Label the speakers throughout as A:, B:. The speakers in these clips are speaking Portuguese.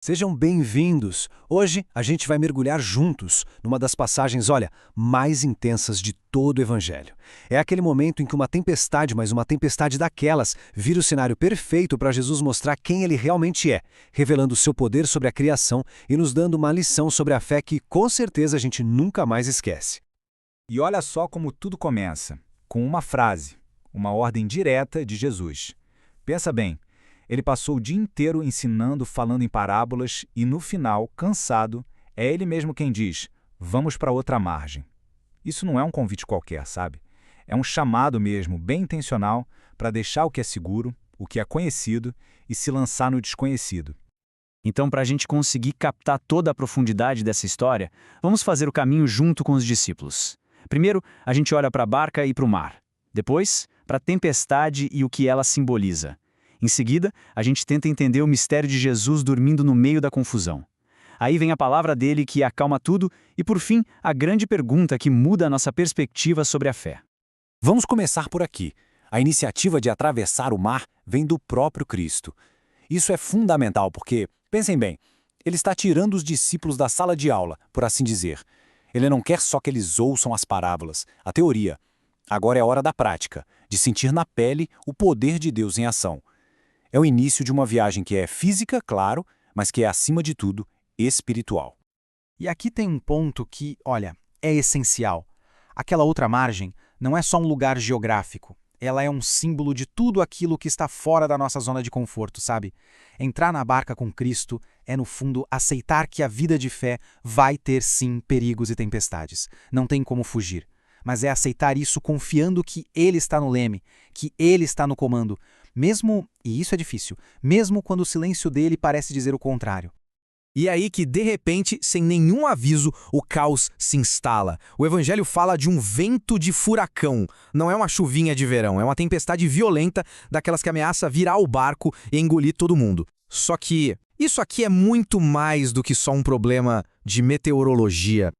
A: Sejam bem-vindos! Hoje a gente vai mergulhar juntos numa das passagens, olha, mais intensas de todo o Evangelho. É aquele momento em que uma tempestade, mas uma tempestade daquelas, vira o cenário perfeito para Jesus mostrar quem ele realmente é, revelando o seu poder sobre a criação e nos dando uma lição sobre a fé que, com certeza, a gente nunca mais esquece.
B: E olha só como tudo começa, com uma frase, uma ordem direta de Jesus. Pensa bem, ele passou o dia inteiro ensinando, falando em parábolas e, no final, cansado, é ele mesmo quem diz, vamos para outra margem. Isso não é um convite qualquer, sabe? É um chamado mesmo, bem intencional, para deixar o que é seguro, o que é conhecido e se lançar no desconhecido.
C: Então, para a gente conseguir captar toda a profundidade dessa história, vamos fazer o caminho junto com os discípulos. Primeiro, a gente olha para a barca e para o mar. Depois, para a tempestade e o que ela simboliza. Em seguida, a gente tenta entender o mistério de Jesus dormindo no meio da confusão. Aí vem a palavra dele que acalma tudo e, por fim, a grande pergunta que muda a nossa perspectiva sobre a fé.
A: Vamos começar por aqui. A iniciativa de atravessar o mar vem do próprio Cristo. Isso é fundamental porque, pensem bem, ele está tirando os discípulos da sala de aula, por assim dizer. Ele não quer só que eles ouçam as parábolas, a teoria. Agora é a hora da prática, de sentir na pele o poder de Deus em ação. É o início de uma viagem que é física, claro, mas que é, acima de tudo, espiritual.
D: E aqui tem um ponto que, olha, é essencial. Aquela outra margem não é só um lugar geográfico. Ela é um símbolo de tudo aquilo que está fora da nossa zona de conforto, sabe? Entrar na barca com Cristo é, no fundo, aceitar que a vida de fé vai ter, sim, perigos e tempestades. Não tem como fugir. Mas é aceitar isso confiando que Ele está no leme, que Ele está no comando, mesmo, e isso é difícil, mesmo quando o silêncio dele parece dizer o contrário.
E: E é aí que, de repente, sem nenhum aviso, o caos se instala. O Evangelho fala de um vento de furacão. Não é uma chuvinha de verão, é uma tempestade violenta daquelas que ameaça virar o barco e engolir todo mundo. Só que isso aqui é muito mais do que só um problema de meteorologia.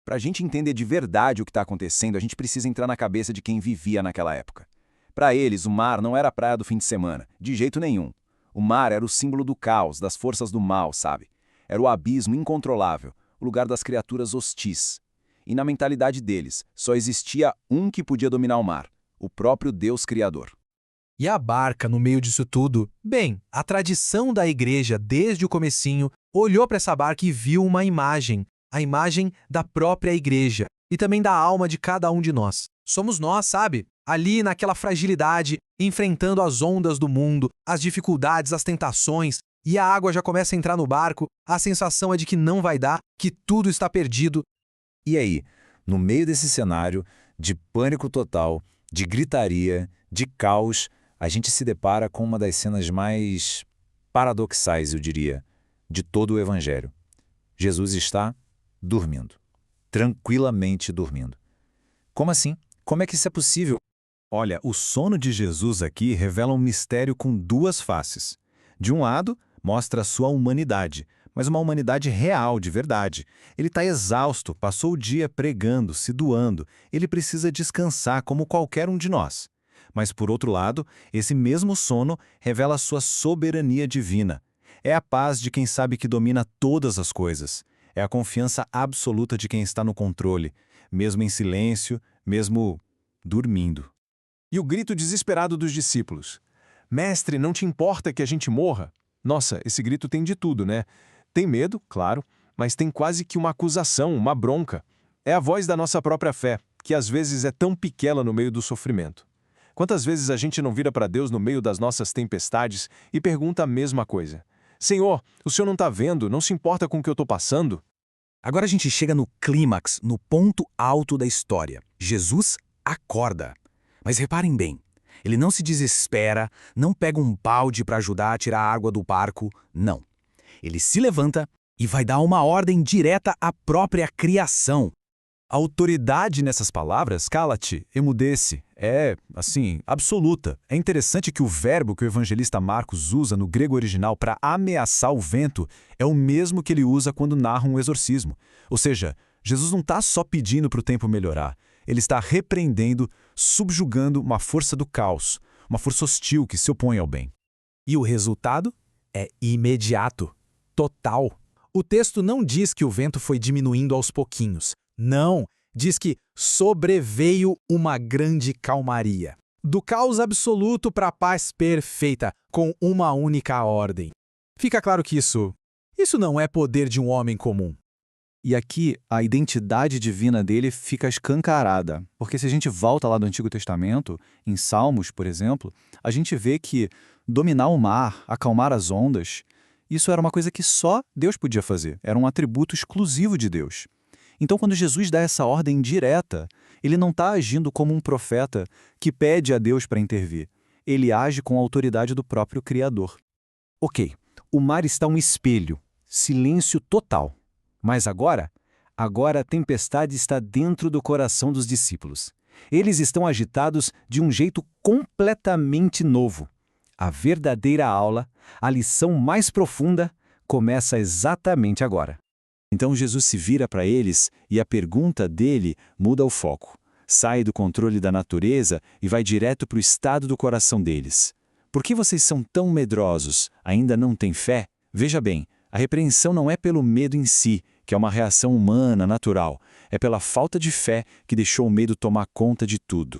B: Para a gente entender de verdade o que está acontecendo, a gente precisa entrar na cabeça de quem vivia naquela época. Para eles, o mar não era a praia do fim de semana, de jeito nenhum. O mar era o símbolo do caos, das forças do mal, sabe? Era o abismo incontrolável, o lugar das criaturas hostis. E na mentalidade deles, só existia um que podia dominar o mar, o próprio Deus Criador.
E: E a barca no meio disso tudo? Bem, a tradição da igreja, desde o comecinho, olhou para essa barca e viu uma imagem, a imagem da própria igreja e também da alma de cada um de nós. Somos nós, sabe? Ali naquela fragilidade, enfrentando as ondas do mundo, as dificuldades, as tentações, e a água já começa a entrar no barco, a sensação é de que não vai dar, que tudo está perdido.
B: E aí, no meio desse cenário de pânico total, de gritaria, de caos, a gente se depara com uma das cenas mais paradoxais, eu diria, de todo o Evangelho. Jesus está dormindo, tranquilamente dormindo. Como assim? Como é que isso é possível? Olha, o sono de Jesus aqui revela um mistério com duas faces. De um lado, mostra a sua humanidade, mas uma humanidade real, de verdade. Ele está exausto, passou o dia pregando, se doando. Ele precisa descansar como qualquer um de nós. Mas, por outro lado, esse mesmo sono revela a sua soberania divina. É a paz de quem sabe que domina todas as coisas. É a confiança absoluta de quem está no controle, mesmo em silêncio, mesmo dormindo.
F: E o grito desesperado dos discípulos. Mestre, não te importa que a gente morra? Nossa, esse grito tem de tudo, né? Tem medo, claro, mas tem quase que uma acusação, uma bronca. É a voz da nossa própria fé, que às vezes é tão pequena no meio do sofrimento. Quantas vezes a gente não vira para Deus no meio das nossas tempestades e pergunta a mesma coisa? Senhor, o Senhor não está vendo, não se importa com o que eu estou passando?
E: Agora a gente chega no clímax, no ponto alto da história. Jesus acorda. Mas reparem bem, ele não se desespera, não pega um balde para ajudar a tirar a água do barco, não. Ele se levanta e vai dar uma ordem direta à própria criação.
A: A autoridade nessas palavras, cala-te, emudece, é, assim, absoluta. É interessante que o verbo que o evangelista Marcos usa no grego original para ameaçar o vento é o mesmo que ele usa quando narra um exorcismo. Ou seja, Jesus não está só pedindo para o tempo melhorar. Ele está repreendendo, subjugando uma força do caos, uma força hostil que se opõe ao bem.
E: E o resultado é imediato.
G: total. O texto não diz que o vento foi diminuindo aos pouquinhos. Não, diz que sobreveio uma grande calmaria. Do caos absoluto para a paz perfeita, com uma única ordem. Fica claro que isso não é poder de um homem comum.
A: E aqui a identidade divina dele fica escancarada, porque se a gente volta lá do Antigo Testamento, em Salmos, por exemplo, a gente vê que dominar o mar, acalmar as ondas, isso era uma coisa que só Deus podia fazer, era um atributo exclusivo de Deus. Então, quando Jesus dá essa ordem direta, ele não está agindo como um profeta que pede a Deus para intervir. Ele age com a autoridade do próprio Criador. Ok, o mar está um espelho, silêncio total. Mas agora a tempestade está dentro do coração dos discípulos. Eles estão agitados de um jeito completamente novo. A verdadeira aula, a lição mais profunda, começa exatamente agora. Então Jesus se vira para eles e a pergunta dele muda o foco. Sai do controle da natureza e vai direto para o estado do coração deles. Por que vocês são tão medrosos? Ainda não têm fé? Veja bem, a repreensão não é pelo medo em si, que é uma reação humana, natural. É pela falta de fé que deixou o medo tomar conta de tudo.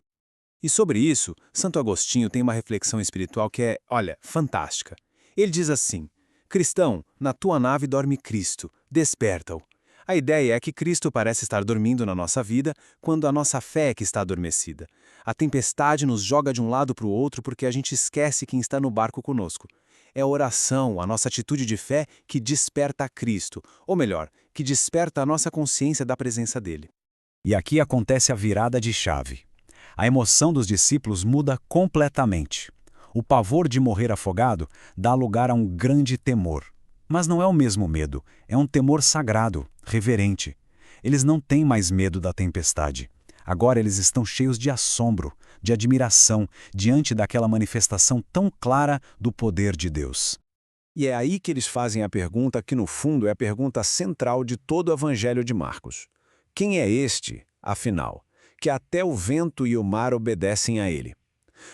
A: E sobre isso, Santo Agostinho tem uma reflexão espiritual que é, olha, fantástica. Ele diz assim: cristão, na tua nave dorme Cristo, desperta-o. A ideia é que Cristo parece estar dormindo na nossa vida quando a nossa fé é que está adormecida. A tempestade nos joga de um lado para o outro porque a gente esquece quem está no barco conosco. É a oração, a nossa atitude de fé que desperta a Cristo, ou melhor, que desperta a nossa consciência da presença dele.
B: E aqui acontece a virada de chave. A emoção dos discípulos muda completamente. O pavor de morrer afogado dá lugar a um grande temor. Mas não é o mesmo medo, é um temor sagrado, reverente. Eles não têm mais medo da tempestade. Agora eles estão cheios de assombro, de admiração, diante daquela manifestação tão clara do poder de Deus.
A: E é aí que eles fazem a pergunta que, no fundo, é a pergunta central de todo o Evangelho de Marcos. Quem é este, afinal, que até o vento e o mar obedecem a ele?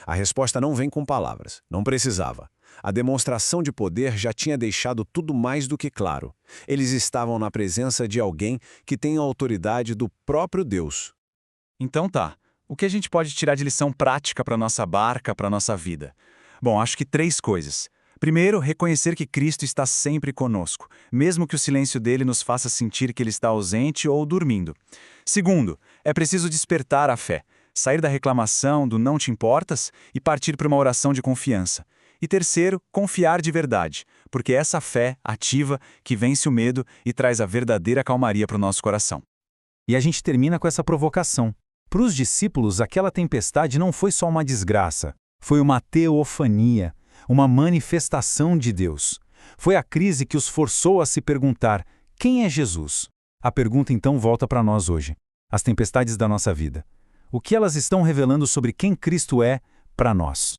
A: A resposta não vem com palavras, não precisava. A demonstração de poder já tinha deixado tudo mais do que claro. Eles estavam na presença de alguém que tem a autoridade do próprio Deus.
C: Então tá, o que a gente pode tirar de lição prática para nossa barca, para nossa vida? Bom, acho que 3 coisas. Primeiro, reconhecer que Cristo está sempre conosco, mesmo que o silêncio dele nos faça sentir que ele está ausente ou dormindo. Segundo, é preciso despertar a fé, sair da reclamação, do não te importas e partir para uma oração de confiança. E terceiro, confiar de verdade, porque é essa fé ativa que vence o medo e traz a verdadeira calmaria para o nosso coração.
B: E a gente termina com essa provocação. Para os discípulos, aquela tempestade não foi só uma desgraça, foi uma teofania, uma manifestação de Deus. Foi a crise que os forçou a se perguntar: quem é Jesus? A pergunta então volta para nós hoje. As tempestades da nossa vida. O que elas estão revelando sobre quem Cristo é para nós?